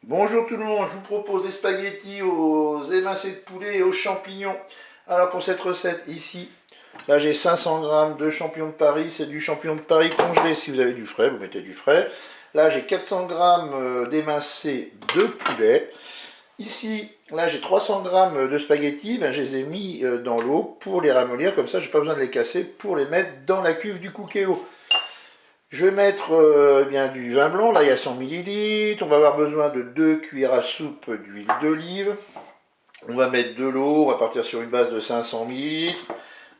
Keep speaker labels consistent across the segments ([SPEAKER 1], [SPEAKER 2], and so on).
[SPEAKER 1] Bonjour tout le monde, je vous propose des spaghettis aux émincés de poulet et aux champignons. Alors pour cette recette ici, là j'ai 500 g de champignons de Paris, c'est du champignon de Paris congelé. Si vous avez du frais, vous mettez du frais. Là j'ai 400 g d'émincés de poulet. Ici, là j'ai 300 g de spaghettis, je les ai mis dans l'eau pour les ramollir, comme ça j'ai pas besoin de les casser pour les mettre dans la cuve du Cookéo. Je vais mettre du vin blanc, là il y a 100 ml, on va avoir besoin de 2 cuillères à soupe d'huile d'olive, on va mettre de l'eau, on va partir sur une base de 500 ml,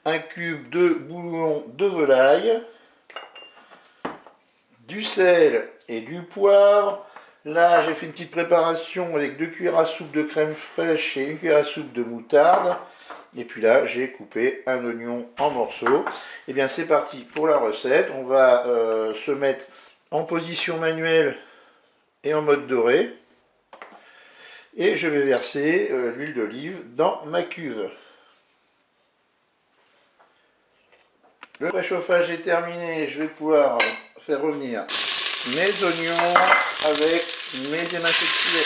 [SPEAKER 1] un cube de bouillon de volaille, du sel et du poivre. Là j'ai fait une petite préparation avec 2 cuillères à soupe de crème fraîche et 1 cuillère à soupe de moutarde. Et puis là, j'ai coupé un oignon en morceaux. Et bien, c'est parti pour la recette. On va se mettre en position manuelle et en mode doré. Et je vais verser l'huile d'olive dans ma cuve. Le préchauffage est terminé. Je vais pouvoir faire revenir mes oignons avec mes émincés de poulet.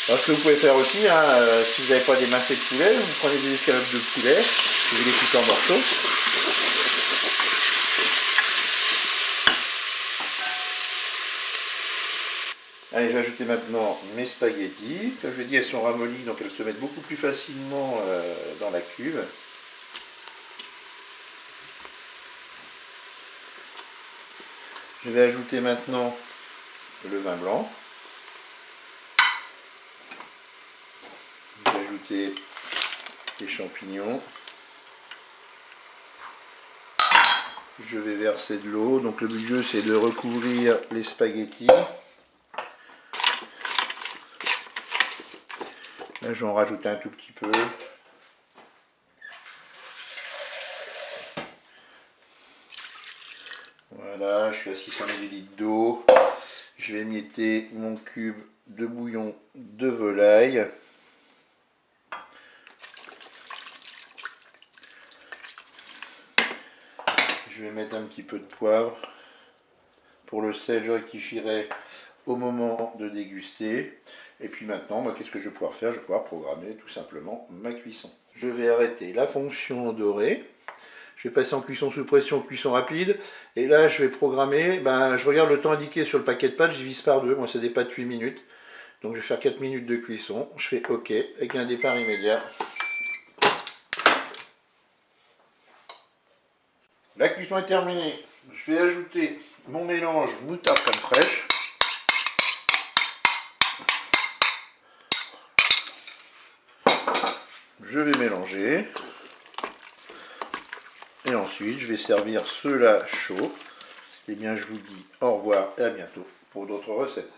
[SPEAKER 1] Alors, ce que vous pouvez faire aussi, si vous n'avez pas d'émincés de poulet, vous prenez des escalopes de poulet, vous les coupez en morceaux. Allez, je vais ajouter maintenant mes spaghettis. Comme je l'ai dit, elles sont ramollies, donc elles se mettent beaucoup plus facilement dans la cuve. Je vais ajouter maintenant le vin blanc. Je vais ajouter les champignons. Je vais verser de l'eau. Donc le but du jeu, c'est de recouvrir les spaghettis. Là, je vais en rajouter un tout petit peu. Voilà, je suis à 600 ml d'eau. Je vais émietter mon cube de bouillon de volaille. Je vais mettre un petit peu de poivre. Pour le sel, je rectifierai au moment de déguster. Et puis maintenant, qu'est-ce que je vais pouvoir faire? Je vais pouvoir programmer tout simplement ma cuisson. Je vais arrêter la fonction dorée. Je vais passer en cuisson sous pression, cuisson rapide. Et là, je vais programmer. Je regarde le temps indiqué sur le paquet de pâtes, je divise par 2. Moi, c'est des pâtes 8 minutes. Donc, je vais faire 4 minutes de cuisson. Je fais OK avec un départ immédiat. La cuisson est terminée. Je vais ajouter mon mélange moutarde crème fraîche. Je vais mélanger. Et ensuite, je vais servir cela chaud. Et bien, je vous dis au revoir et à bientôt pour d'autres recettes.